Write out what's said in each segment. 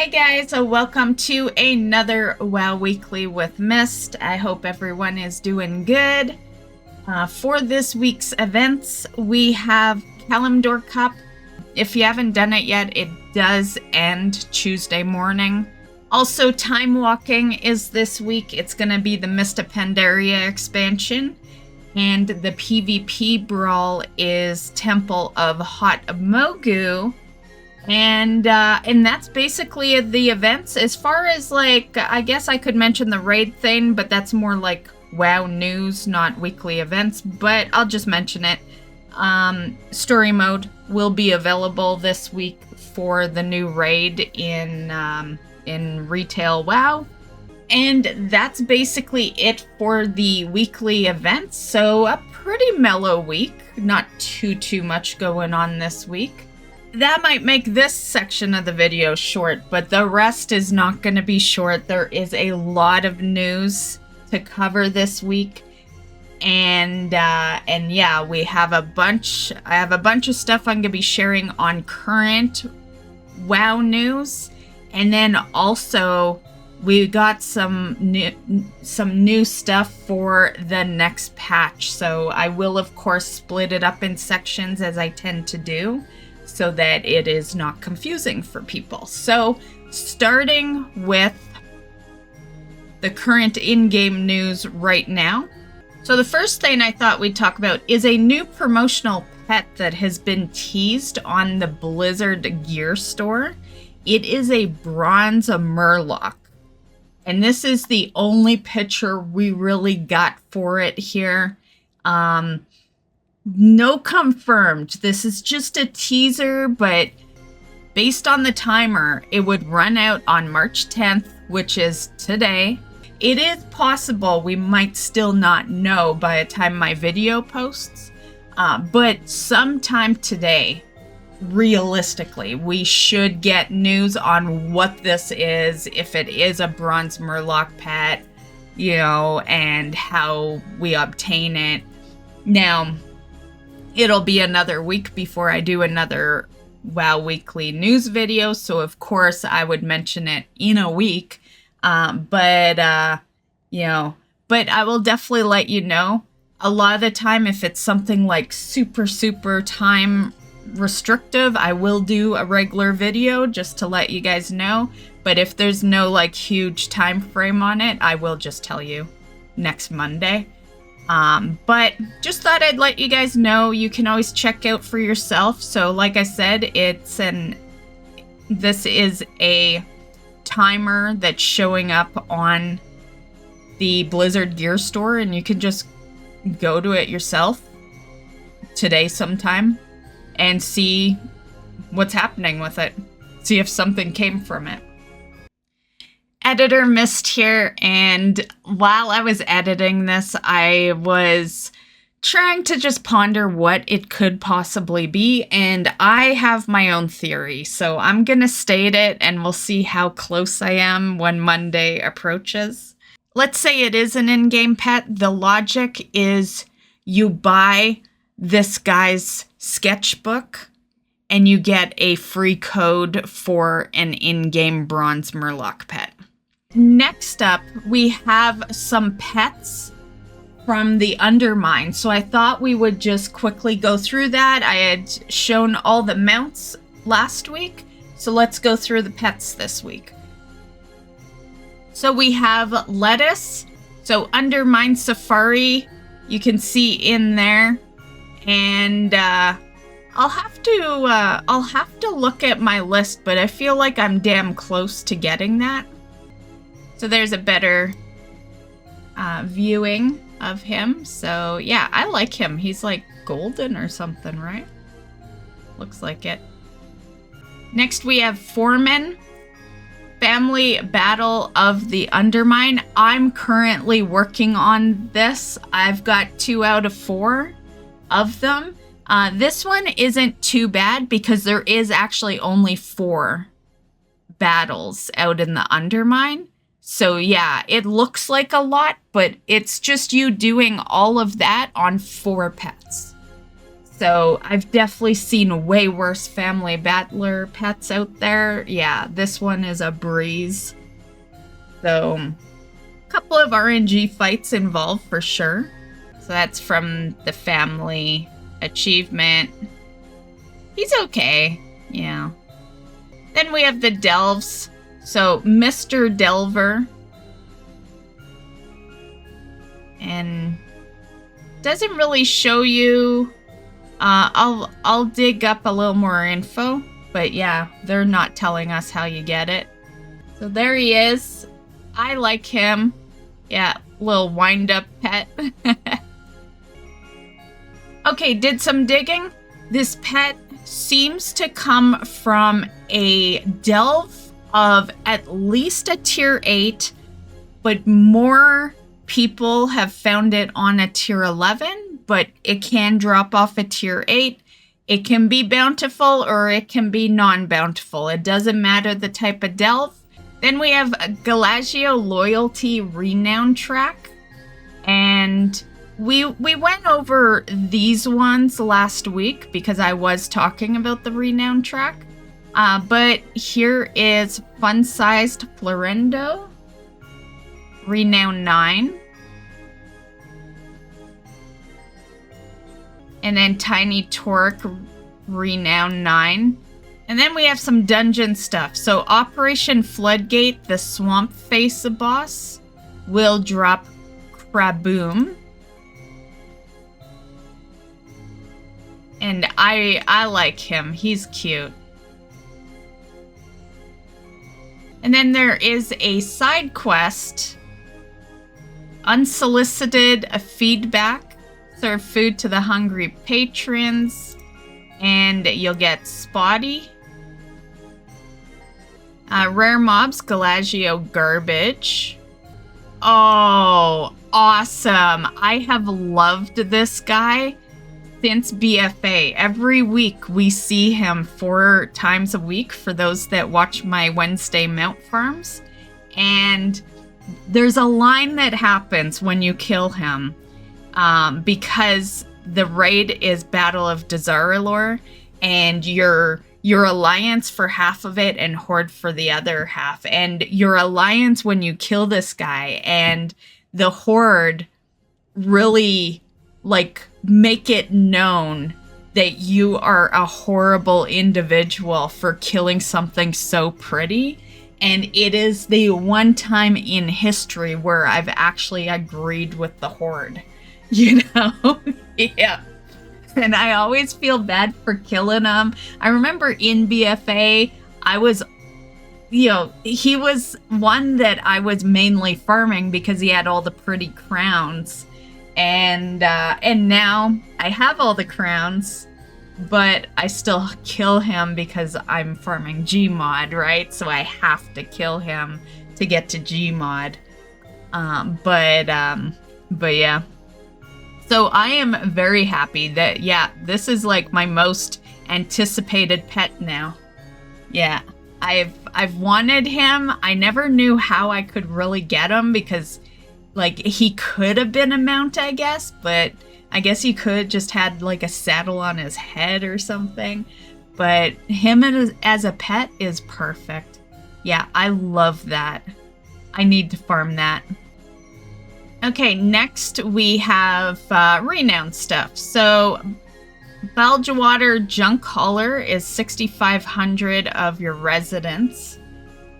guys, welcome to another WoW Weekly with Myst. I hope everyone is doing good. For this week's events, we have Kalimdor Cup. If you haven't done it yet, it does end Tuesday morning. Also, Time Walking is this week. It's going to be the Myst of Pandaria expansion. And the PvP Brawl is Temple of Hot Mogu. And that's basically the events. As far as, like, I guess I could mention the raid thing, but that's more like WoW news, not weekly events, but I'll just mention it. Story mode will be available this week for the new raid in retail WoW. And that's basically it for the weekly events. So a pretty mellow week, not too much going on this week. That might make this section of the video short, but the rest is not going to be short. There is a lot of news to cover this week. And yeah, we have I have a bunch of stuff I'm going to be sharing on current WoW news. And then also we got some new stuff for the next patch. So I will of course split it up in sections as I tend to do, so that it is not confusing for people. So, starting with the current in-game news right now. So the first thing I thought we'd talk about is a new promotional pet that has been teased on the Blizzard gear store. It is a bronze Murloc. And this is the only picture we really got for it here. No confirmed. This is just a teaser, but based on the timer, it would run out on March 10th, which is today. It is possible we might still not know by the time my video posts, but sometime today, realistically, we should get news on what this is, if it is a bronze Murloc pet, you know, and how we obtain it. Now, it'll be another week before I do another WoW Weekly news video, so of course I would mention it in a week. But I will definitely let you know. A lot of the time, if it's something like super time restrictive, I will do a regular video just to let you guys know. But if there's no like huge time frame on it, I will just tell you next Monday. But just thought I'd let you guys know. You can always check out for yourself. So like I said, this is a timer that's showing up on the Blizzard gear store, and you can just go to it yourself today sometime and see what's happening with it. See if something came from it. Editor Myst here, and while I was editing this, I was trying to just ponder what it could possibly be, and I have my own theory, so I'm gonna state it and we'll see how close I am when Monday approaches. Let's say it is an in-game pet. The logic is you buy this guy's sketchbook and you get a free code for an in-game bronze Murloc pet. Next up, we have some pets from the Undermine. So I thought we would just quickly go through that. I had shown all the mounts last week, so let's go through the pets this week. So we have Lettuce. So Undermine Safari, you can see in there, and I'll have to look at my list, but I feel like I'm damn close to getting that. So there's a better viewing of him. So yeah, I like him. He's like golden or something, right? Looks like it. Next we have Foreman. Family Battle of the Undermine. I'm currently working on this. I've got 2 out of 4 of them. This one isn't too bad because there is actually only 4 battles out in the Undermine. So yeah, it looks like a lot, but it's just you doing all of that on 4 pets. So I've definitely seen way worse family battler pets out there. Yeah, this one is a breeze. So a couple of RNG fights involved for sure. So that's from the family achievement. He's okay. Yeah. Then we have the Delves. So Mr. Delver. And doesn't really show you. I'll dig up a little more info, but yeah, they're not telling us how you get it. So there he is. I like him. Yeah, little wind-up pet. Okay, did some digging. This pet seems to come from a delve of at least a tier 8, but more people have found it on a tier 11, but it can drop off a tier 8. It can be bountiful or it can be non-bountiful. It doesn't matter the type of delve. Then we have a Galagio Loyalty Renown track. And we went over these ones last week because I was talking about the Renown track. But here is Fun-Sized Florendo, Renown 9. And then Tiny Torque, Renown 9. And then we have some dungeon stuff. So Operation Floodgate, the Swamp Face boss, will drop Craboom. And I like him. He's cute. And then there is a side quest, Unsolicited Feedback. Serve food to the hungry patrons, and you'll get Spotty. Rare mobs, Galagio Garbage. Oh, awesome. I have loved this guy since BFA. Every week we see him 4 times a week for those that watch my Wednesday mount farms. And there's a line that happens when you kill him. Because the raid is Battle of Dazar'alor, and your alliance for half of it and Horde for the other half. And your alliance when you kill this guy and the Horde really like make it known that you are a horrible individual for killing something so pretty. And it is the one time in history where I've actually agreed with the Horde. You know? Yeah. And I always feel bad for killing him. I remember in BFA, I was, he was one that I was mainly farming because he had all the pretty crowns. And now I have all the crowns, but I still kill him because I'm farming Gmod, right? So I have to kill him to get to Gmod. But yeah. So I am very happy that, yeah, this is like my most anticipated pet now. Yeah, I've wanted him. I never knew how I could really get him because, like, he could have been a mount, I guess, but I guess he could just had like a saddle on his head or something. But him as a pet is perfect. Yeah, I love that. I need to farm that. Okay, next we have renown stuff. So Baljawater Junk Hauler is 6,500 of your residence.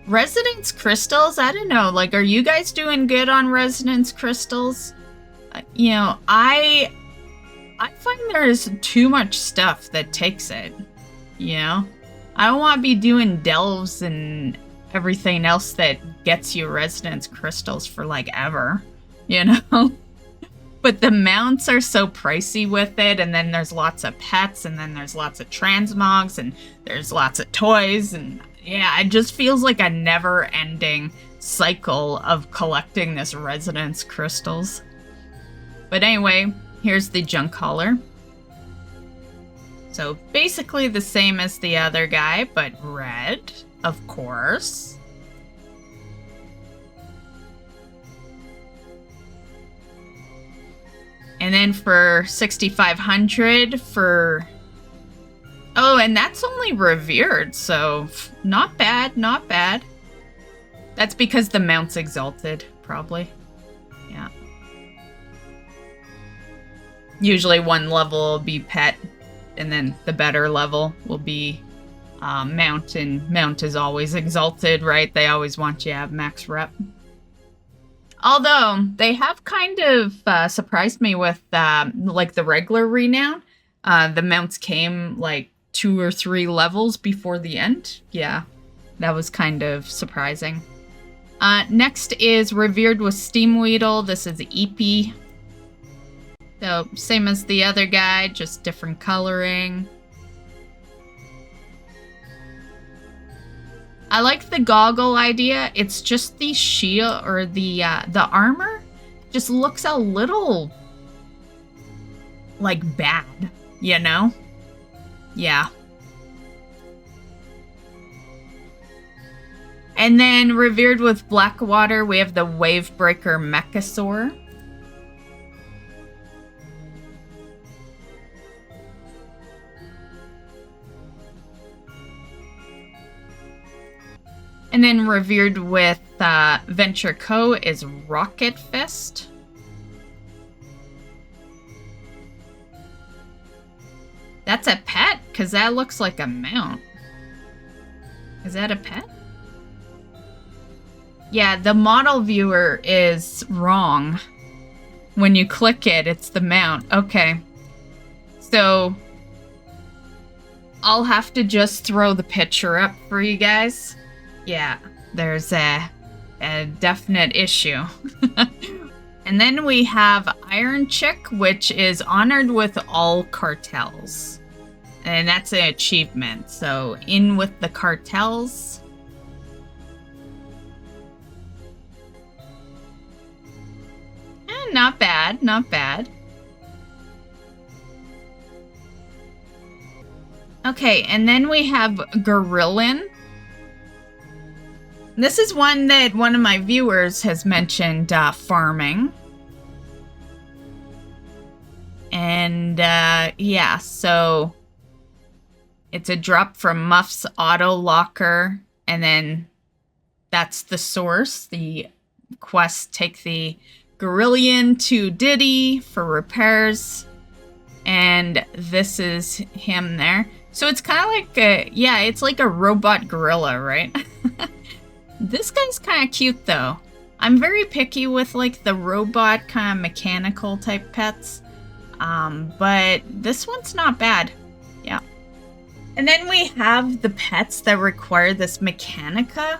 Residence crystals? I don't know. Like, are you guys doing good on residence crystals? I find there's too much stuff that takes it. I don't want to be doing delves and everything else that gets you residence crystals for like ever. But the mounts are so pricey with it, and then there's lots of pets, and then there's lots of transmogs, and there's lots of toys, and yeah, it just feels like a never-ending cycle of collecting this residence crystals. But anyway, here's the junk hauler. So basically the same as the other guy, but red, of course. And then for 6,500 for... Oh, and that's only revered, so not bad, not bad. That's because the mount's exalted, probably. Yeah. Usually one level will be pet, and then the better level will be mount, and mount is always exalted, right? They always want you to have max rep. Although, they have kind of surprised me with, like, the regular renown. The mounts came, like, 2 or 3 levels before the end. Yeah, that was kind of surprising. Next is Revered with Steamweedle. This is EP. So, same as the other guy, just different coloring. I like the goggle idea. It's just the shield, or the armor just looks a little, like, bad, you know? Yeah. And then Revered with Blackwater, we have the Wavebreaker Mechasaur. And then Revered with Venture Co. is Rocket Fist. That's a pet? Because that looks like a mount. Is that a pet? Yeah, the model viewer is wrong. When you click it, it's the mount. Okay. So, I'll have to just throw the picture up for you guys. Yeah, there's a definite issue. And then we have Iron Chick, which is honored with all cartels. And that's an achievement. So, in with the cartels. Not bad, not bad. Okay, and then we have Gorillin. This is one that one of my viewers has mentioned farming. And yeah, so it's a drop from Muff's Auto Locker, and then that's the source. The quest, take the Gorillion to Diddy for repairs, and this is him there. So it's kind of like a, yeah, it's like a robot gorilla, right? This guy's kind of cute though. I'm very picky with like the robot kind of mechanical type pets, but this one's not bad. Yeah. And then we have the pets that require this Mechanica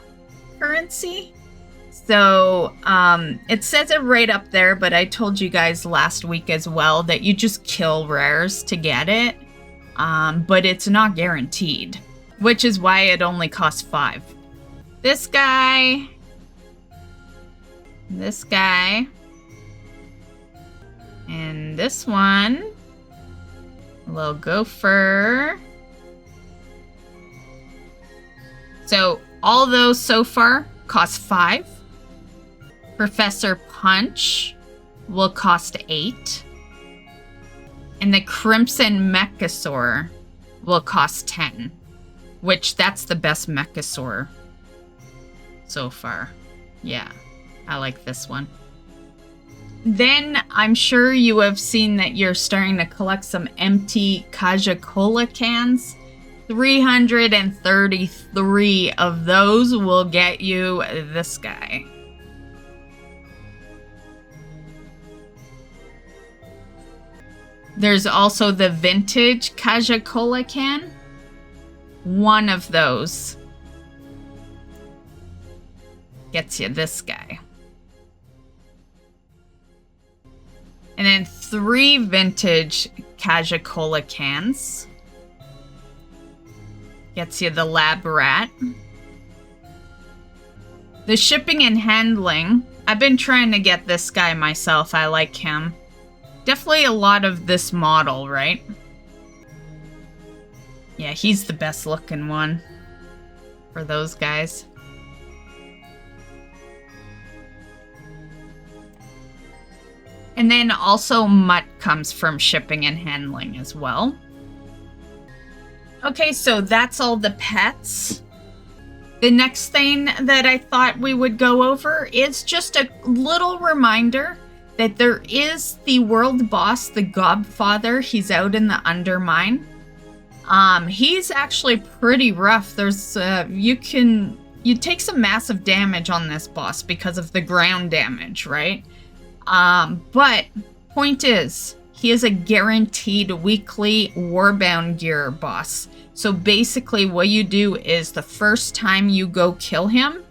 currency. So, it says it right up there, but I told you guys last week as well that you just kill rares to get it, but it's not guaranteed, which is why it only costs 5. This guy, and this one, a little gopher. So, all those so far cost 5. Professor Punch will cost 8. And the Crimson Mechasaur will cost 10. Which, that's the best Mechasaur so far. Yeah, I like this one. Then, I'm sure you have seen that you're starting to collect some empty Kaja-Cola cans. 333 of those will get you this guy. There's also the vintage Kaja-Cola can. One of those gets you this guy. And then 3 vintage Kaja-Cola cans. Gets you the lab rat. The shipping and handling. I've been trying to get this guy myself. I like him. Definitely a lot of this model, right? Yeah, he's the best looking one for those guys. And then also mutt comes from shipping and handling as well. Okay, so that's all the pets. The next thing that I thought we would go over is just a little reminder that there is the world boss, the Gobfather. He's out in the Undermine. He's actually pretty rough. There's you take some massive damage on this boss because of the ground damage, right? But point is, he is a guaranteed weekly Warbound gear boss. So basically what you do is the first time you go kill him,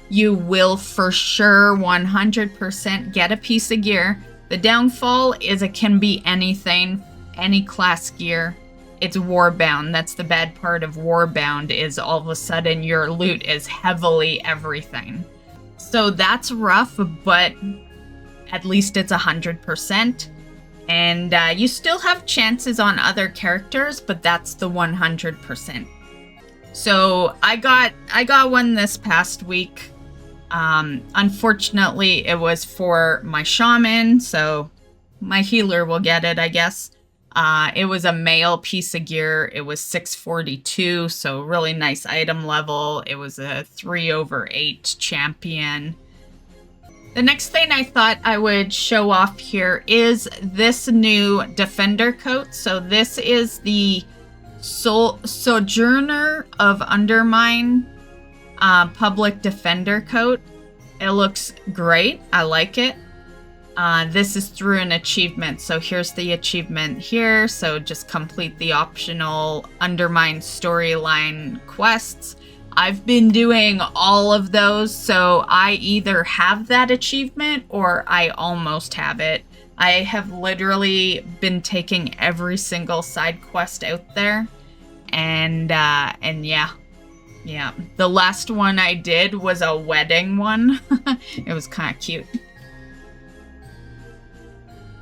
you will for sure 100% get a piece of gear. The downfall is it can be anything, any class gear. It's Warbound. That's the bad part of Warbound, is all of a sudden your loot is heavily everything. So that's rough, but at least it's 100%. And you still have chances on other characters, but that's the 100%. So I got one this past week. Unfortunately, it was for my shaman, so my healer will get it, I guess. It was a male piece of gear. It was 642, so really nice item level. It was a 3/8 champion. The next thing I thought I would show off here is this new Defender coat. So this is the Sojourner of Undermine Public Defender coat. It looks great. I like it. This is through an achievement. So here's the achievement here. So just complete the optional Undermine storyline quests. I've been doing all of those, so I either have that achievement or I almost have it. I have literally been taking every single side quest out there, and yeah. The last one I did was a wedding one. It was kind of cute.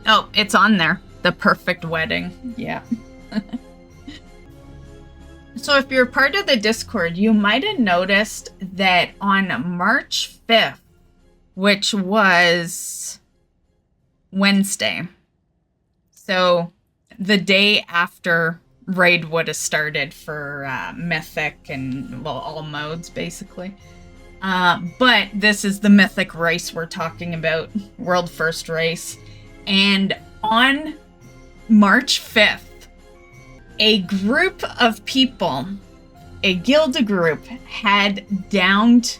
Oh, it's on there. The perfect wedding. Yeah. So if you're part of the Discord, you might have noticed that on March 5th, which was Wednesday, so the day after Raid would have started for Mythic and, well, all modes, basically. But this is the Mythic race we're talking about, World First Race. And on March 5th, a group of people, a guild group, had downed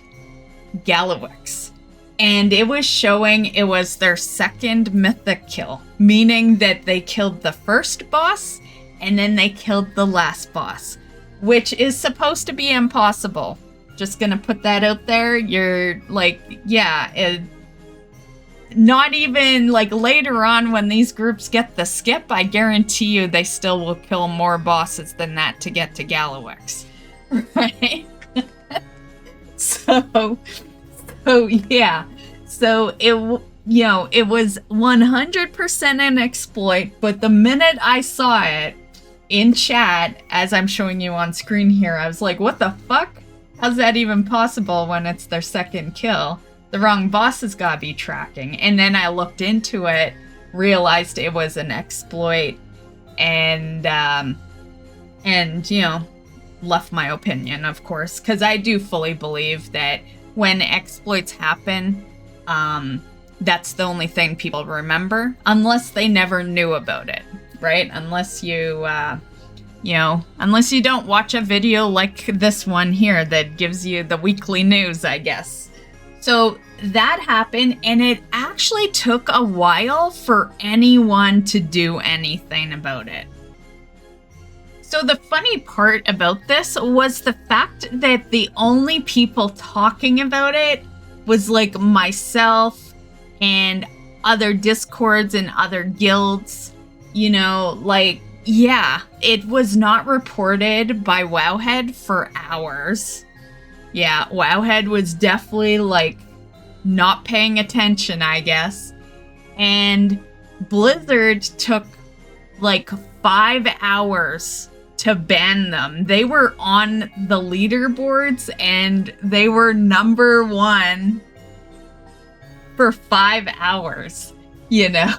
Galawix. And it was showing it was their second Mythic kill, meaning that they killed the first boss and then they killed the last boss, which is supposed to be impossible. Just gonna put that out there. You're like, yeah, not even like later on when these groups get the skip, I guarantee you they still will kill more bosses than that to get to Galawix, right? So yeah. So it was 100% an exploit, but the minute I saw it in chat, as I'm showing you on screen here, I was like, what the fuck? How's that even possible when it's their second kill? The wrong boss has got to be tracking. And then I looked into it, realized it was an exploit, and left my opinion, of course, because I do fully believe that when exploits happen, that's the only thing people remember, unless they never knew about it, right? Unless you don't watch a video like this one here that gives you the weekly news, I guess. So that happened, and it actually took a while for anyone to do anything about it. So the funny part about this was the fact that the only people talking about it was like myself and other Discords and other guilds, it was not reported by Wowhead for hours. Yeah, Wowhead was definitely like not paying attention, I guess. And Blizzard took like 5 hours to ban them. They were on the leaderboards and they were number 1 for 5 hours. you know.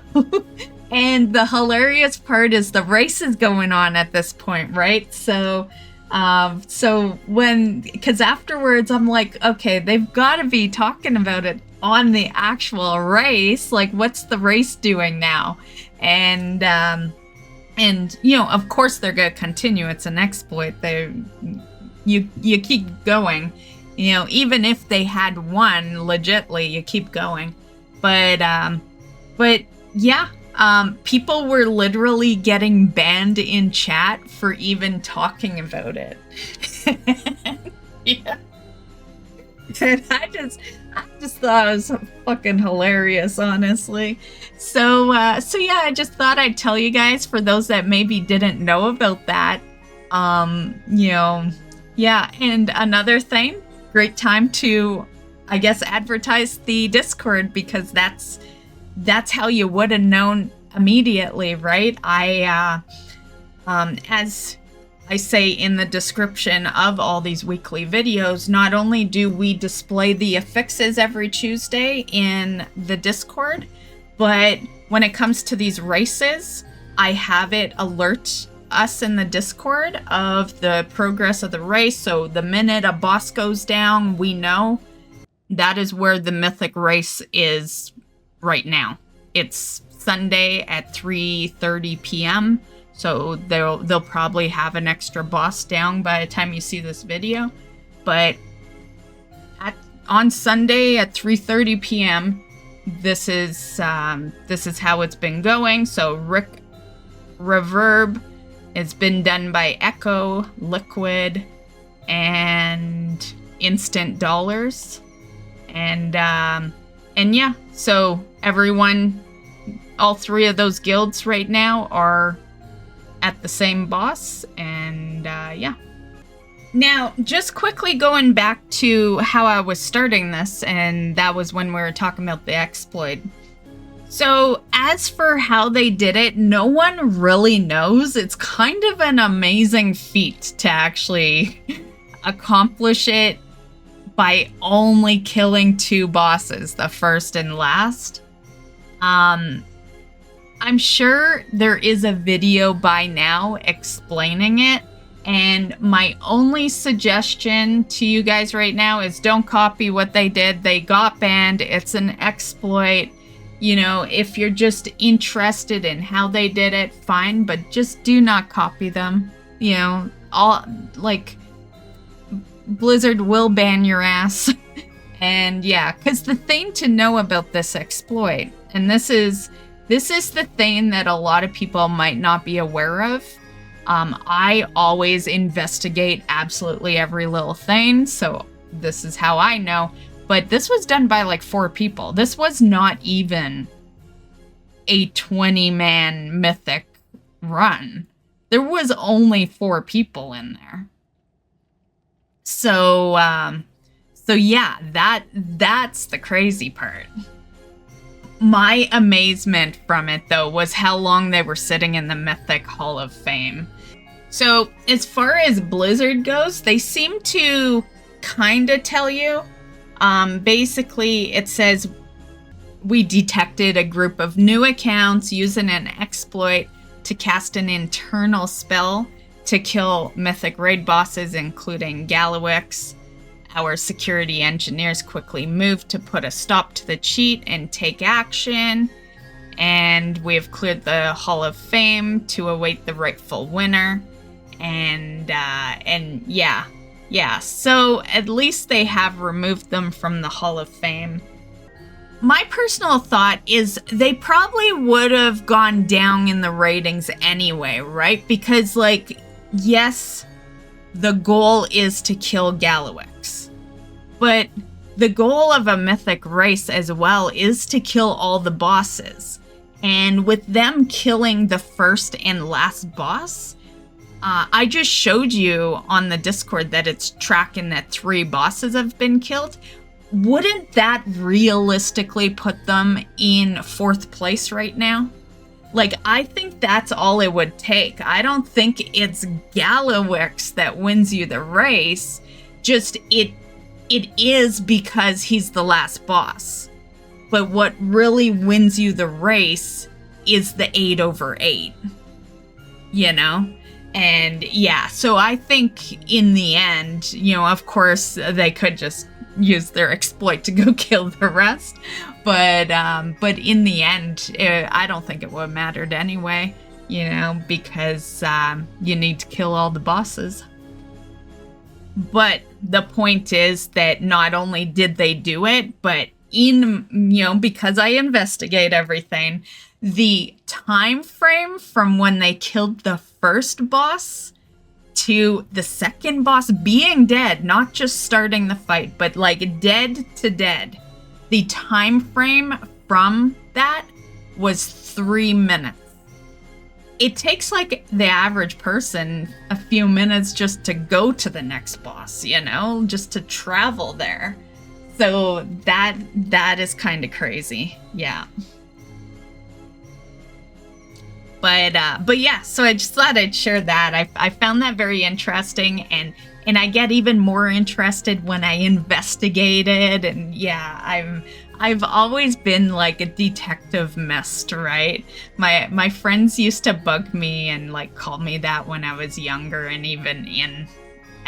And the hilarious part is the race is going on at this point, right? So because afterwards I'm like, okay, they've got to be talking about it on the actual race. Like, what's the race doing now? And you know, of course they're gonna continue. It's an exploit. You keep going. You know, even if they had won legitly, you keep going. But yeah. People were literally getting banned in chat for even talking about it. Yeah. And I just thought it was fucking hilarious, honestly. So yeah, I just thought I'd tell you guys, for those that maybe didn't know about that. You know, yeah. And another thing, great time to, I guess, advertise the Discord, because that's how you would have known immediately, right? As I say in the description of all these weekly videos, not only do we display the affixes every Tuesday in the Discord, but when it comes to these races, I have it alert us in the Discord of the progress of the race. So the minute a boss goes down, we know that is where the Mythic race is right now. It's Sunday at 3:30 p.m. So they'll probably have an extra boss down by the time you see this video. But on Sunday at 3:30 p.m., this is how it's been going. So Reverb has been done by Echo, Liquid, and Instant Dollars. And yeah, so everyone, all three of those guilds right now are at the same boss. And yeah. Now, just quickly going back to how I was starting this, and that was when we were talking about the exploit. So as for how they did it, no one really knows. It's kind of an amazing feat to actually accomplish it by only killing 2 bosses, the first and last. I'm sure there is a video by now explaining it. And my only suggestion to you guys right now is don't copy what they did. They got banned. It's an exploit. You know, if you're just interested in how they did it, fine, but just do not copy them. You know, Blizzard will ban your ass. And yeah, because the thing to know about this exploit, and this is the thing that a lot of people might not be aware of. I always investigate absolutely every little thing, so this is how I know. But this was done by like 4 people. This was not even a 20-man Mythic run. There was only 4 people in there. So yeah, that's the crazy part. My amazement from it, though, was how long they were sitting in the Mythic Hall of Fame. So, as far as Blizzard goes, they seem to kind of tell you. Basically, it says, we detected a group of new accounts using an exploit to cast an internal spell to kill Mythic raid bosses, including Galawix. Our security engineers quickly moved to put a stop to the cheat and take action. And we have cleared the Hall of Fame to await the rightful winner. And yeah. So at least they have removed them from the Hall of Fame. My personal thought is they probably would have gone down in the ratings anyway, right? Because, like, yes, the goal is to kill Galawix. But the goal of a Mythic race as well is to kill all the bosses. And with them killing the first and last boss, I just showed you on the Discord that it's tracking that 3 bosses have been killed. Wouldn't that realistically put them in 4th place right now? Like, I think that's all it would take. I don't think it's Galawix that wins you the race. Just it is because he's the last boss. but what really wins you the race is the 8/8, you know? And yeah, so I think in the end, you know, of course they could just use their exploit to go kill the rest, but in the end, I don't think it would have mattered anyway, you know, because you need to kill all the bosses. But the point is that not only did they do it, but in, you know, because I investigate everything, the time frame from when they killed the first boss to the second boss being dead, not just starting the fight, but like dead to dead, the time frame from that was 3 minutes. It takes like the average person a few minutes just to go to the next boss, you know, just to travel there. So that is kind of crazy. Yeah. But yeah, so I just thought I'd share that. I found that very interesting, and I get even more interested when I investigated, and yeah, I've always been like a detective Myst, right? My friends used to bug me and like call me that when I was younger and even in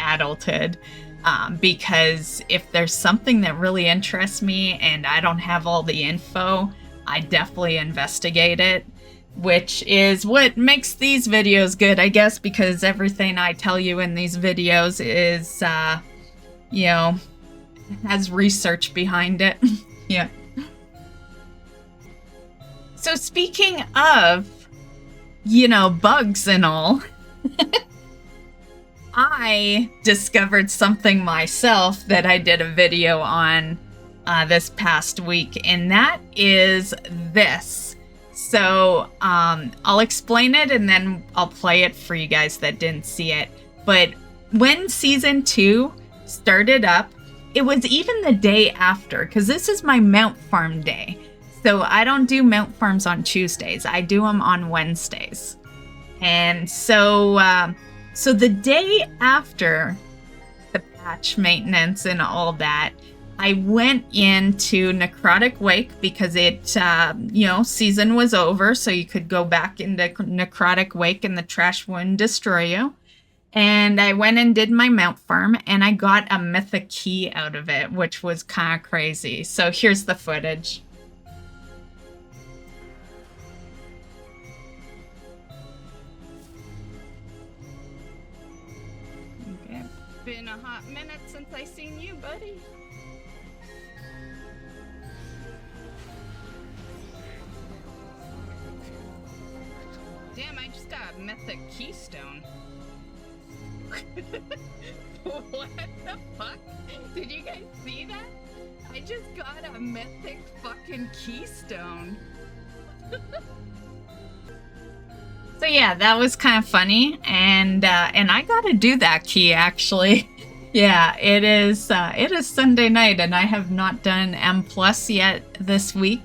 adulthood, because if there's something that really interests me and I don't have all the info, I definitely investigate it, which is what makes these videos good, I guess, because everything I tell you in these videos is, you know, has research behind it. Yeah. So speaking of, you know, bugs and all, I discovered something myself that I did a video on this past week, and that is this. So I'll explain it and then I'll play it for you guys that didn't see it. But when season 2 started up, it was even the day after, because this is my mount farm day. So I don't do mount farms on Tuesdays. I do them on Wednesdays. And so so the day after the patch maintenance and all that, I went into Necrotic Wake because it, you know, season was over, so you could go back into Necrotic Wake and the trash wouldn't destroy you. And I went and did my mount farm, and I got a mythic key out of it, which was kind of crazy. So here's the footage. Okay, been a hot minute since I seen you, buddy. Damn, I just got a mythic keystone. What the fuck? Did you guys see that? I just got a mythic fucking keystone. So yeah, that was kind of funny, and I gotta do that key actually. Yeah, it is Sunday night, and I have not done M+ yet this week.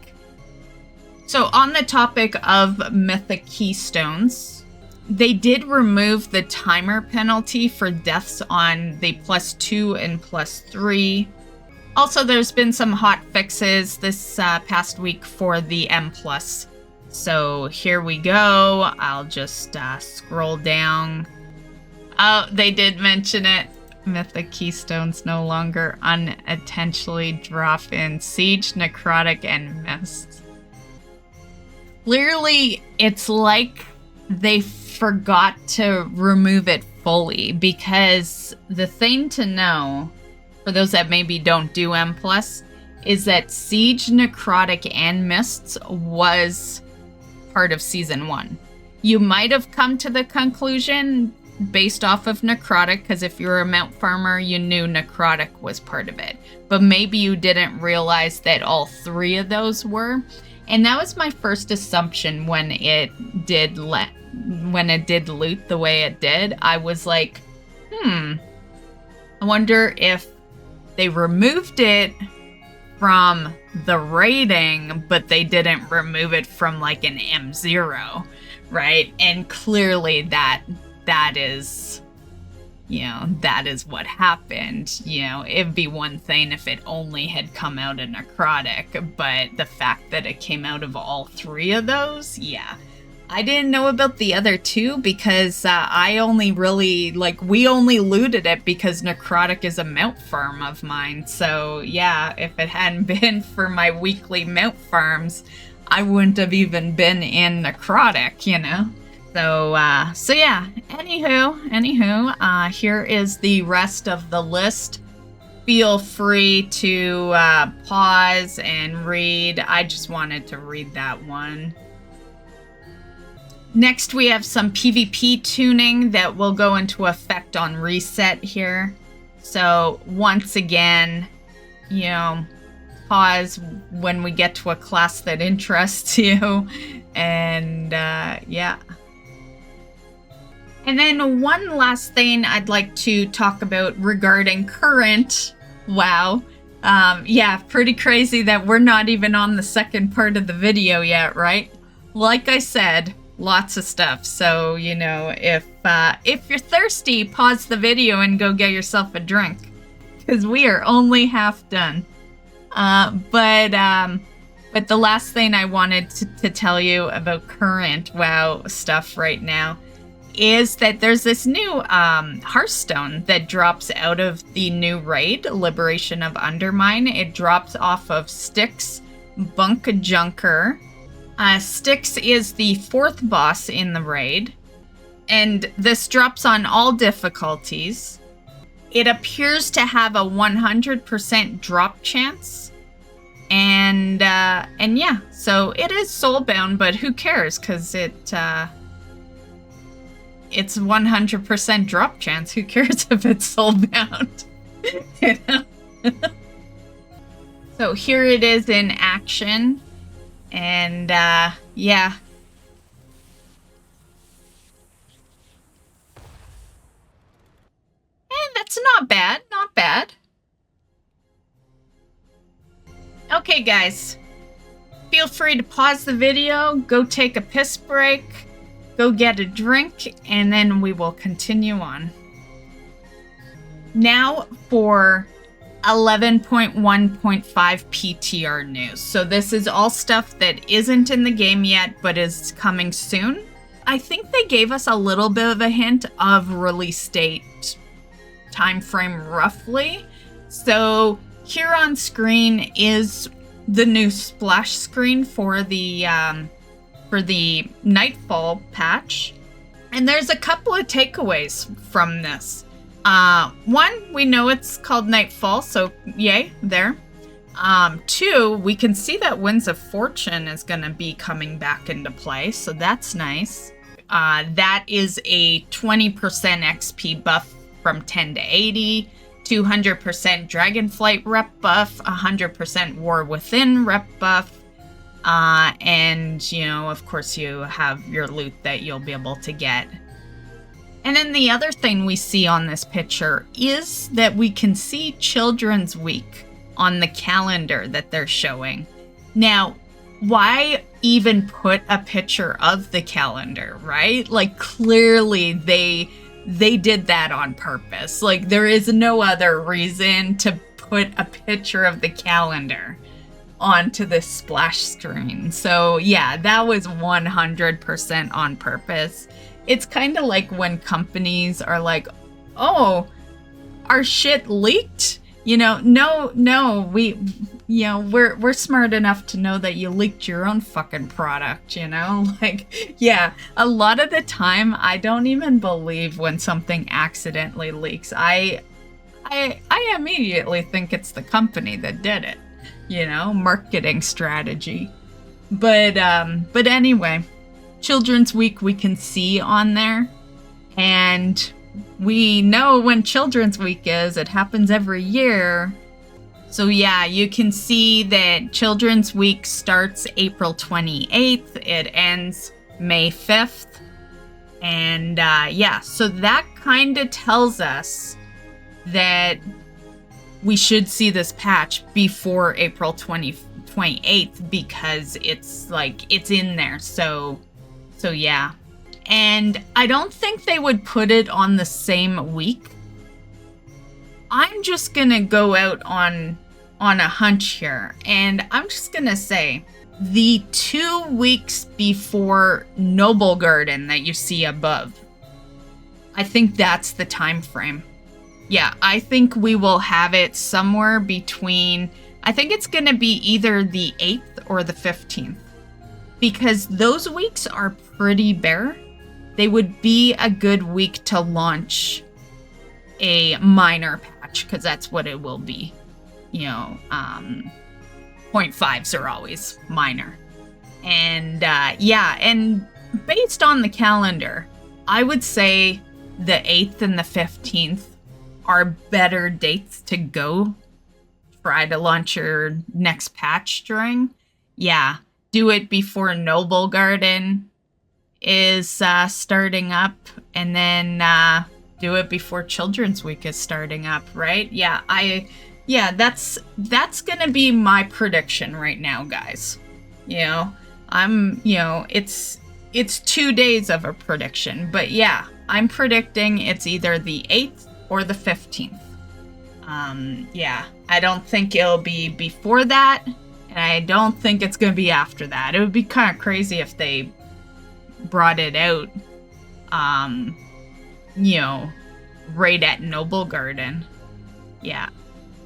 So on the topic of mythic keystones, they did remove the timer penalty for deaths on the +2 and +3. Also, there's been some hot fixes this past week for the M+. So here we go. I'll just scroll down. Oh, they did mention it. Mythic keystones no longer unintentionally drop in Siege, Necrotic, and Myst. Clearly, it's like they forgot to remove it fully, because the thing to know, for those that maybe don't do M+, is that Siege, Necrotic, and Mysts was part of Season 1. You might have come to the conclusion based off of Necrotic, because if you were a mount farmer, you knew Necrotic was part of it. But maybe you didn't realize that all 3 of those were. And that was my first assumption when it did loot the way it did. I was like, I wonder if they removed it from the rating, but they didn't remove it from like an M0, right? And clearly that is that is what happened. It'd be one thing if it only had come out of necrotic, but the fact that it came out of all 3 of those, yeah. I didn't know about the other 2 because I only really, we only looted it because necrotic is a mount farm of mine. So yeah, if it hadn't been for my weekly mount farms, I wouldn't have even been in necrotic, So yeah, anywho, here is the rest of the list. Feel free to pause and read. I just wanted to read that one. Next, we have some PvP tuning that will go into effect on reset here. So once again, pause when we get to a class that interests you. And yeah. And then one last thing I'd like to talk about regarding current WoW. Yeah, pretty crazy that we're not even on the second part of the video yet, right? Like I said, lots of stuff. So, if you're thirsty, pause the video and go get yourself a drink. Because we are only half done. But the last thing I wanted to tell you about current WoW stuff right now is that there's this new Hearthstone that drops out of the new raid, Liberation of Undermine. It drops off of Styx Bunk Junker. Styx is the 4th boss in the raid, and this drops on all difficulties. It appears to have a 100% drop chance, and yeah, so it is soulbound, but who cares? Because it's 100% drop chance. Who cares if it's soulbound? So here it is in action. And, yeah. And that's not bad, not bad. Okay, guys. Feel free to pause the video, go take a piss break, go get a drink, and then we will continue on. Now for 11.1.5 PTR news. So this is all stuff that isn't in the game yet, but is coming soon. I think they gave us a little bit of a hint of release date time frame roughly. So here on screen is the new splash screen for the Nightfall patch. And there's a couple of takeaways from this. One, we know it's called Nightfall, so yay, there. 2, we can see that Winds of Fortune is going to be coming back into play, so that's nice. That is a 20% XP buff from 10 to 80, 200% Dragonflight rep buff, 100% War Within rep buff, and, of course you have your loot that you'll be able to get. And then the other thing we see on this picture is that we can see Children's Week on the calendar that they're showing. Now, why even put a picture of the calendar, right? Clearly they did that on purpose. There is no other reason to put a picture of the calendar onto this splash screen. So yeah, that was 100% on purpose. It's kind of like when companies are like, oh, our shit leaked? No, we're smart enough to know that you leaked your own fucking product, yeah, a lot of the time I don't even believe when something accidentally leaks. I immediately think it's the company that did it, marketing strategy. But anyway, Children's Week we can see on there, and we know when Children's Week is. It happens every year. So yeah, you can see that Children's Week starts April 28th. It ends May 5th. And yeah, so that kind of tells us that we should see this patch before April 28th because it's in there. So yeah. And I don't think they would put it on the same week I'm just gonna go out on a hunch here, and I'm just gonna say the 2 weeks before Noble Garden that you see above, I think that's the time frame. Yeah, I think we will have it somewhere between, I think it's gonna be either the 8th or the 15th, because those weeks are pretty bare. They would be a good week to launch a minor patch, because that's what it will be. You know, 0.5s are always minor. And yeah, and based on the calendar, I would say the 8th and the 15th are better dates to go try to launch your next patch during. Yeah, do it before Noble Garden is starting up, and then do it before Children's Week is starting up, right? Yeah, that's gonna be my prediction right now, guys. You know, it's 2 days of a prediction, but yeah, I'm predicting it's either the 8th or the 15th. Yeah, I don't think it'll be before that, and I don't think it's gonna be after that. It would be kind of crazy if they brought it out, you know, right at Noble Garden. Yeah.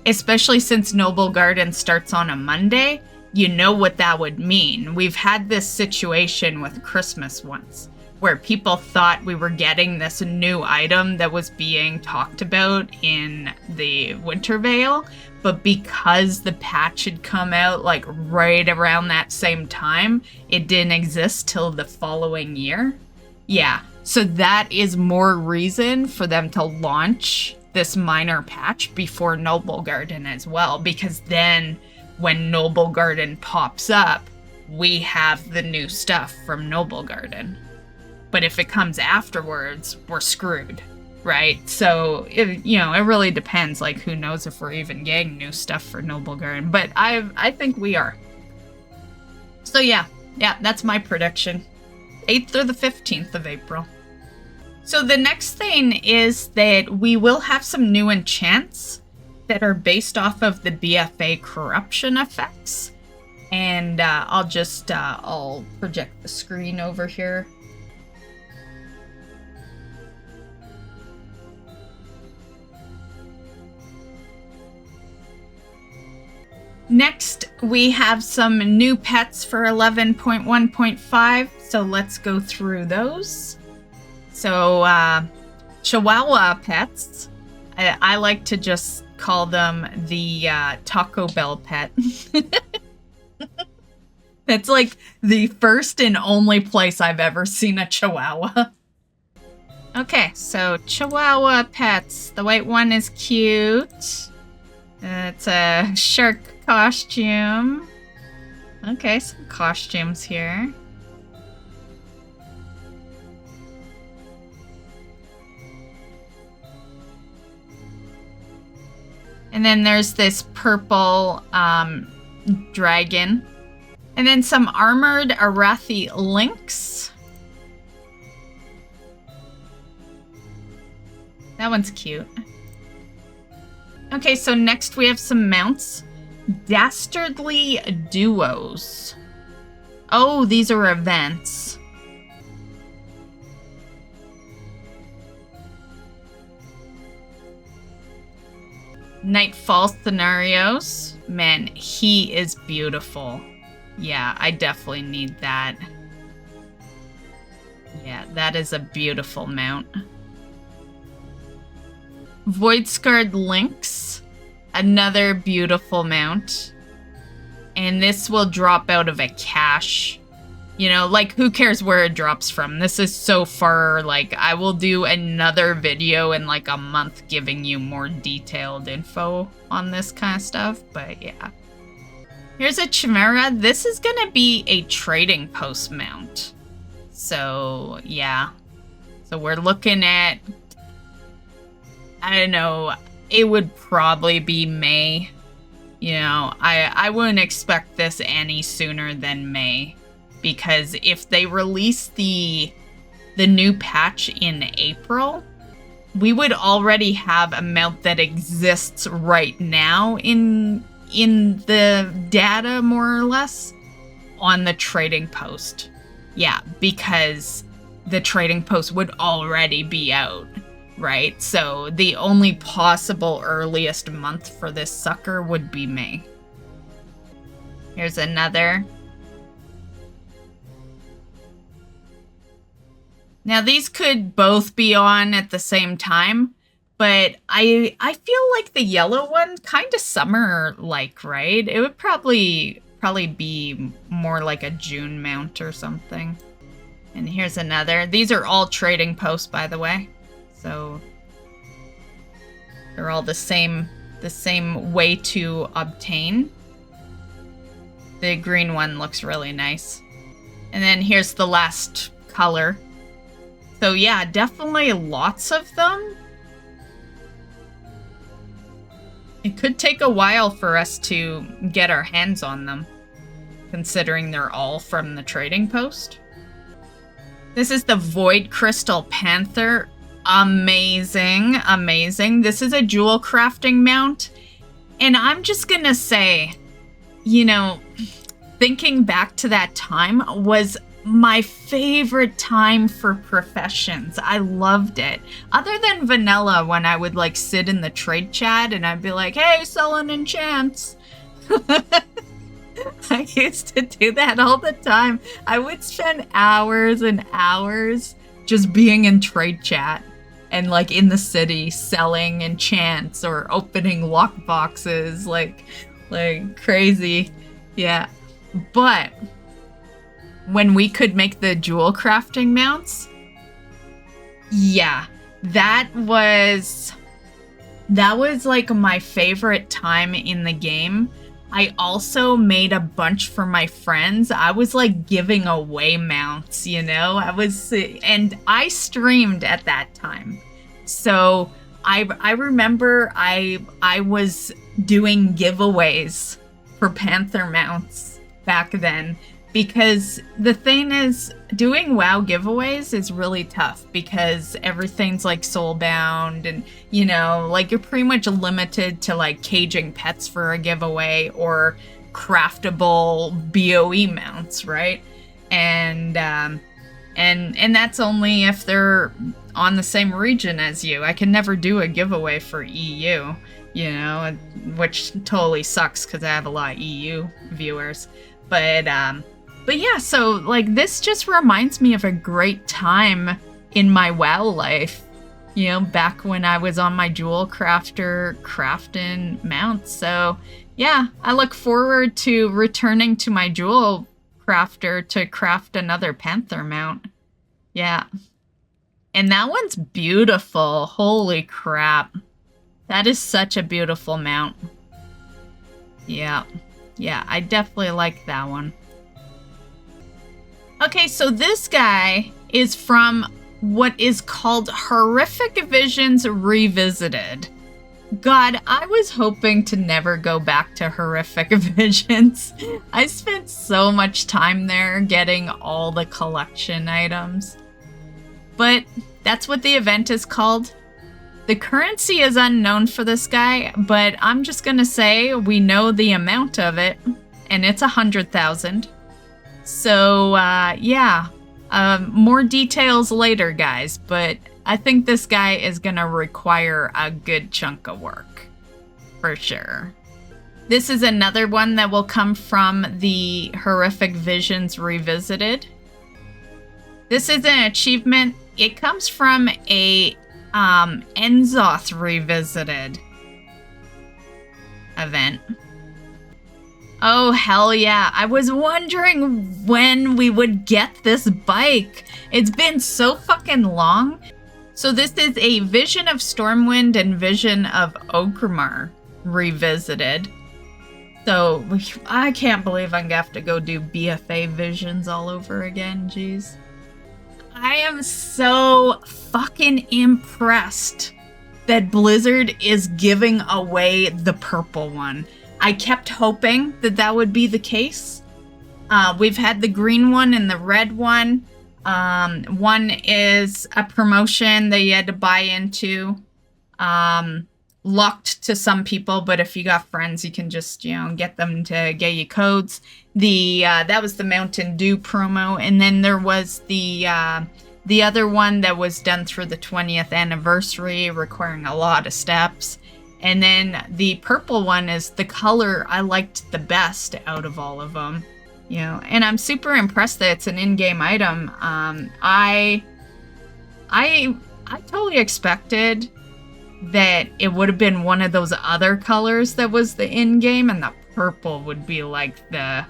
Especially since Noble Garden starts on a Monday, you know what that would mean. We've had this situation with Christmas once, where people thought we were getting this new item that was being talked about in the Winter Veil, but because the patch had come out like right around that same time, it didn't exist till the following year. Yeah, so that is more reason for them to launch this minor patch before Noble Garden as well, because then when Noble Garden pops up, we have the new stuff from Noble Garden. But if it comes afterwards, we're screwed, right? So, it really depends. Like, who knows if we're even getting new stuff for Noble Garden. But I think we are. So, yeah, that's my prediction. 8th or the 15th of April. So the next thing is that we will have some new enchants that are based off of the BFA Corruption effects. And I'll project the screen over here. Next, we have some new pets for 11.1.5, so let's go through those. So, Chihuahua pets, I like to just call them the Taco Bell pet. That's like the first and only place I've ever seen a Chihuahua. Okay, so Chihuahua pets. The white one is cute. It's a shark costume. Okay, some costumes here. And then there's this purple dragon. And then some armored Arathi lynx. That one's cute. Okay, so next we have some mounts. Dastardly duos. Oh, these are events. Nightfall scenarios. Man, he is beautiful. Yeah, I definitely need that. Yeah, that is a beautiful mount. Void-Scarred Lynx. Another beautiful mount. And this will drop out of a cache. You know, like, who cares where it drops from? This is so far, like, I will do another video in, like, a month giving you more detailed info on this kind of stuff. But, yeah. Here's a Chimera. This is gonna be a trading post mount. So, yeah. So we're looking at, I don't know, it would probably be May. You know, I wouldn't expect this any sooner than May. Because if they release the new patch in April, we would already have a mount that exists right now in the data, more or less, on the trading post. Yeah, because the trading post would already be out, right? So the only possible earliest month for this sucker would be May. Here's another. Now these could both be on at the same time, but I feel like the yellow one kind of summer-like, right? It would probably be more like a June mount or something. And here's another. These are all trading posts, by the way. So they're all the same way to obtain. The green one looks really nice. And then here's the last color. So yeah, definitely lots of them. It could take a while for us to get our hands on them, considering they're all from the trading post. This is the Void Crystal Panther. Amazing, amazing. This is a Jewelcrafting mount. And I'm just gonna say, you know, thinking back to that time was my favorite time for professions. I loved it. Other than vanilla, when I would like sit in the trade chat and I'd be like, hey, selling enchants. I used to do that all the time. I would spend hours and hours just being in trade chat and like in the city selling enchants or opening lock boxes like crazy. Yeah. But when we could make the Jewelcrafting mounts, yeah, that was like my favorite time in the game. I also made a bunch for my friends. I was like giving away mounts, you know? And I streamed at that time. So I remember I was doing giveaways for Panther mounts back then. Because the thing is, doing WoW giveaways is really tough because everything's like soulbound and, you know, like you're pretty much limited to like caging pets for a giveaway or craftable BOE mounts, right? And that's only if they're on the same region as you. I can never do a giveaway for EU, you know, which totally sucks because I have a lot of EU viewers. But yeah, so like this just reminds me of a great time in my WoW life, you know, back when I was on my Jewelcrafter crafting mounts. So yeah, I look forward to returning to my Jewelcrafter to craft another Panther mount. Yeah. And that one's beautiful. Holy crap. That is such a beautiful mount. Yeah. Yeah, I definitely like that one. Okay, so this guy is from what is called Horrific Visions Revisited. God, I was hoping to never go back to Horrific Visions. I spent so much time there getting all the collection items. But that's what the event is called. The currency is unknown for this guy, but I'm just gonna say we know the amount of it, and it's 100,000. So, yeah, more details later, guys, but I think this guy is gonna require a good chunk of work, for sure. This is another one that will come from the Horrific Visions Revisited. This is an achievement. It comes from a Enzoth Revisited event. Oh, hell yeah. I was wondering when we would get this bike. It's been so fucking long. So this is a Vision of Stormwind and Vision of Orgrimmar Revisited. So I can't believe I'm gonna have to go do BFA Visions all over again, jeez. I am so fucking impressed that Blizzard is giving away the purple one. I kept hoping that that would be the case. We've had the green one and the red one. One is a promotion that you had to buy into. Locked to some people, but if you got friends, you can just, you know, get them to get you codes. That was the Mountain Dew promo, and then there was the other one that was done through the 20th anniversary, requiring a lot of steps. And then the purple one is the color I liked the best out of all of them. You know, and I'm super impressed that it's an in-game item. I totally expected that it would have been one of those other colors that was the in-game, and the purple would be like the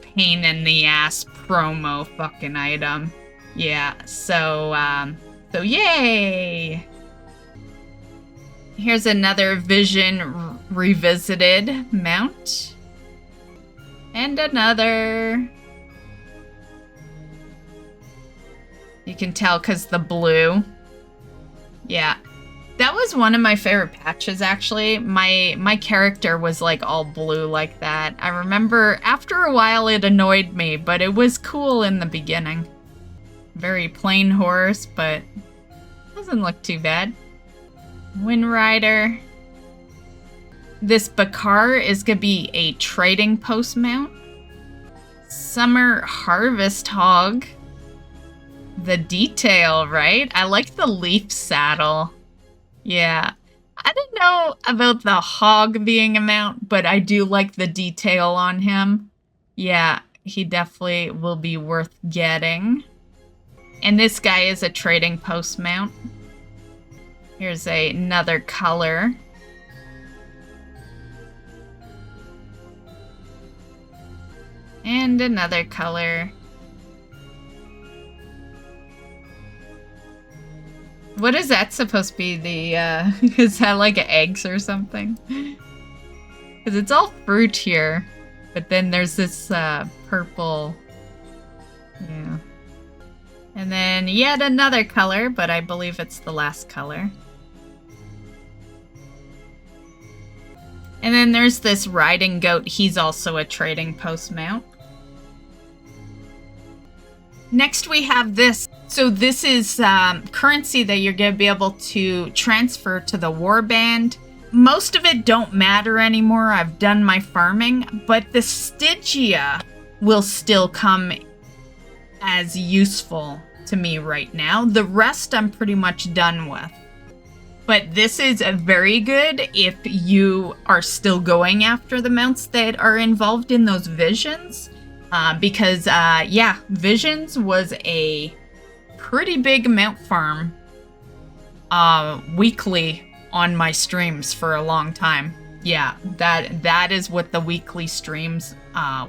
pain in the ass promo fucking item. Yeah, so yay! Here's another Vision Revisited mount. And another. You can tell because the blue. Yeah. That was one of my favorite patches, actually. My character was like all blue like that. I remember after a while it annoyed me, but it was cool in the beginning. Very plain horse, but doesn't look too bad. Wind Rider. This Bakar is going to be a trading post mount. Summer Harvest Hog. The detail, right? I like the leaf saddle. Yeah. I didn't know about the hog being a mount, but I do like the detail on him. Yeah, he definitely will be worth getting. And this guy is a trading post mount. Here's another color. And another color. What is that supposed to be? Is that like eggs or something? Because it's all fruit here. But then there's this purple. Yeah. And then yet another color, but I believe it's the last color. And then there's this riding goat. He's also a trading post mount. Next we have this. So this is currency that you're going to be able to transfer to the warband. Most of it don't matter anymore. I've done my farming, but the Stygia will still come as useful to me right now. The rest I'm pretty much done with. But this is very good if you are still going after the mounts that are involved in those visions. Because, yeah, Visions was a pretty big mount farm weekly on my streams for a long time. Yeah, that is what the weekly streams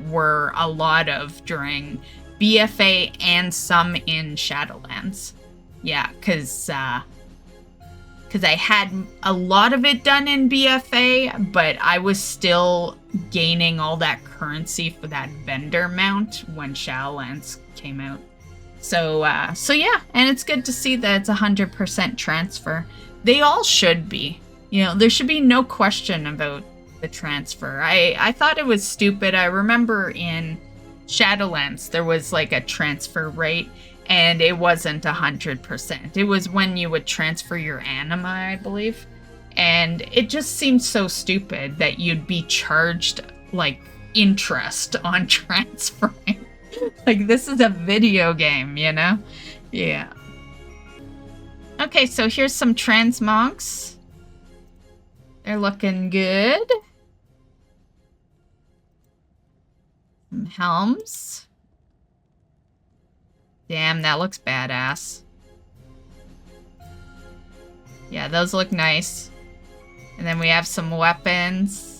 were a lot of during BFA and some in Shadowlands. Yeah, because I had a lot of it done in BFA, but I was still gaining all that currency for that vendor mount when Shadowlands came out. So yeah, and it's good to see that it's 100% transfer. They all should be. You know, there should be no question about the transfer. I thought it was stupid. I remember in Shadowlands there was like a transfer rate, and it wasn't 100%. It was when you would transfer your anima, I believe. And it just seemed so stupid that you'd be charged like interest on transferring. Like, this is a video game, you know? Yeah. Okay, so here's some transmogs. They're looking good. Some helms. Damn, that looks badass. Yeah, those look nice. And then we have some weapons.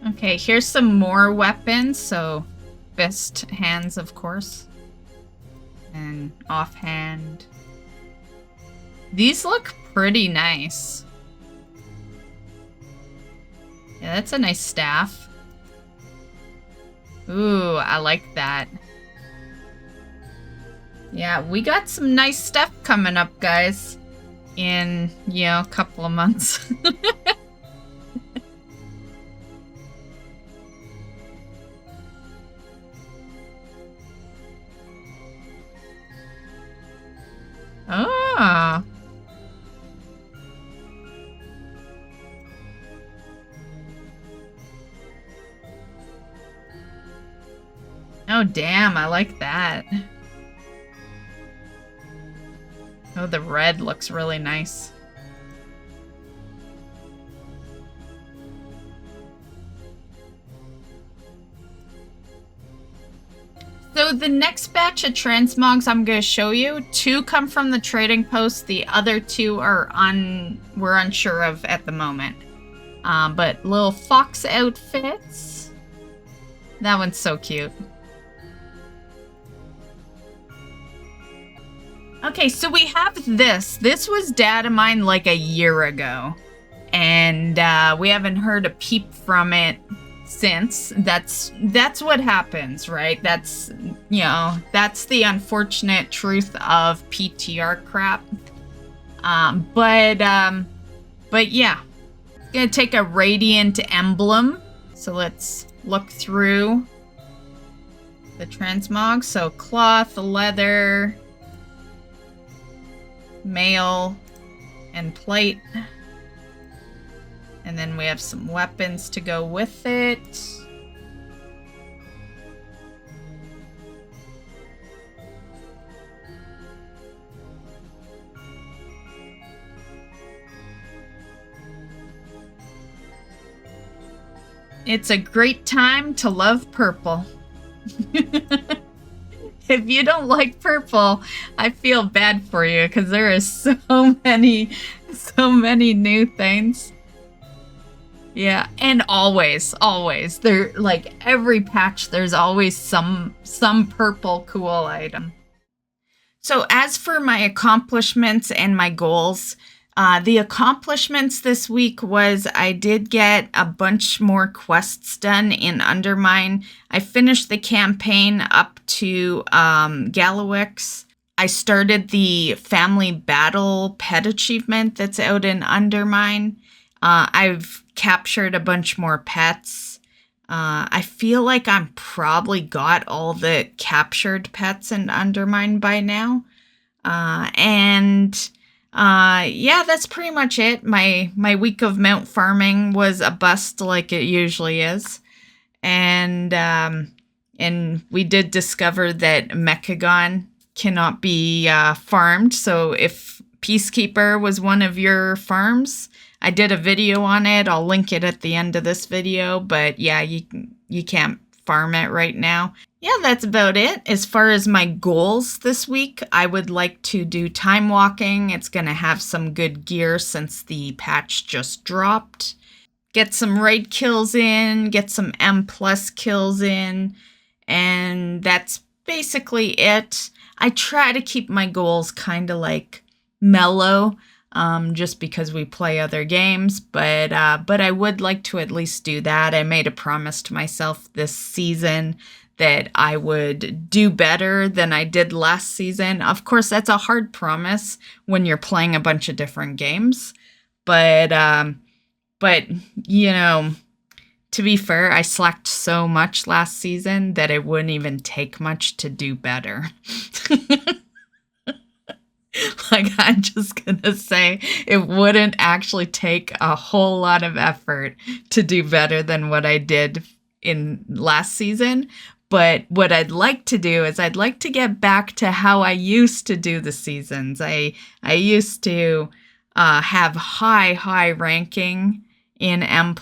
Okay, here's some more weapons. So, fist hands, of course. And offhand. These look pretty nice. Yeah, that's a nice staff. Ooh, I like that. Yeah, we got some nice stuff coming up, guys. In, you know, a couple of months. Oh. Oh, damn, I like that. Oh, the red looks really nice. So the next batch of transmogs I'm going to show you, 2 come from the trading post. The other 2 are we're unsure of at the moment. But little fox outfits. That one's so cute. Okay, so we have this. This was data mined like a year ago. And we haven't heard a peep from it since. That's what happens, right? That's, you know, that's the unfortunate truth of PTR crap. But yeah. It's gonna take a radiant emblem. So let's look through the transmog. So cloth, leather, mail, and plate. And then we have some weapons to go with it. It's a great time to love purple. If you don't like purple, I feel bad for you because there is so many new things. Yeah, and always, there, like every patch, there's always some purple cool item. So as for my accomplishments and my goals, the accomplishments this week was I did get a bunch more quests done in Undermine. I finished the campaign up to Galawix. I started the family battle pet achievement that's out in Undermine. I've captured a bunch more pets. I feel like I'm probably got all the captured pets in Undermine by now. Yeah, that's pretty much it. My week of mount farming was a bust like it usually is. And we did discover that Mechagon cannot be farmed. So if Peacekeeper was one of your farms, I did a video on it. I'll link it at the end of this video. But yeah, you can't farm it right now. Yeah, that's about it. As far as my goals this week, I would like to do time walking. It's going to have some good gear since the patch just dropped. Get some raid kills in, get some M+ kills in, and that's basically it. I try to keep my goals kind of like mellow, just because we play other games, but I would like to at least do that. I made a promise to myself this season that I would do better than I did last season. Of course, that's a hard promise when you're playing a bunch of different games, but you know, to be fair, I slacked so much last season that it wouldn't even take much to do better. Like, I'm just gonna say it wouldn't actually take a whole lot of effort to do better than what I did in last season. But what I'd like to do is I'd like to get back to how I used to do the seasons. I used to have high ranking in M+,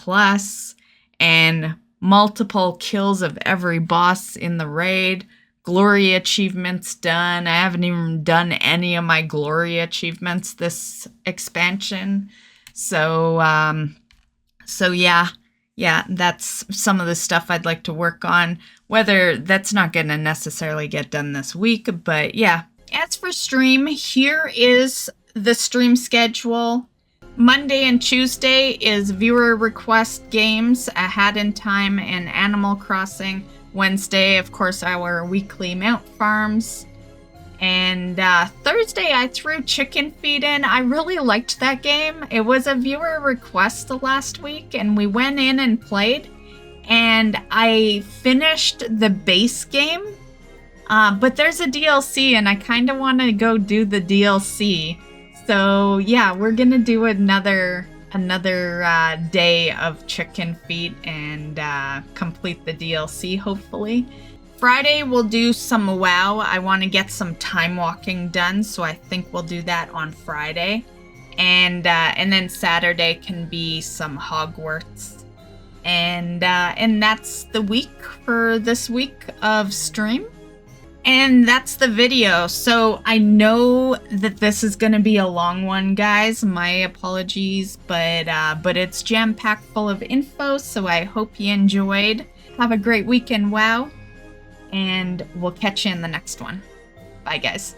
and multiple kills of every boss in the raid. Glory achievements done. I haven't even done any of my glory achievements this expansion. So yeah, that's some of the stuff I'd like to work on. Whether that's not going to necessarily get done this week, but yeah. As for stream, here is the stream schedule. Monday and Tuesday is viewer request games, A Hat in Time and Animal Crossing. Wednesday, of course, our weekly mount farms. And Thursday, I threw Chicken Feed in. I really liked that game. It was a viewer request last week, and we went in and played. And I finished the base game, but there's a DLC, and I kind of want to go do the DLC. So yeah, we're gonna do another day of Chicken Feet and complete the DLC, hopefully. Friday, we'll do some WoW. I want to get some time walking done, so I think we'll do that on Friday. And then Saturday can be some Hogwarts. And that's the week for this week of stream. And that's the video. So I know that this is going to be a long one, guys. My apologies, but it's jam-packed full of info, so I hope you enjoyed. Have a great weekend, WoW. And we'll catch you in the next one. Bye, guys.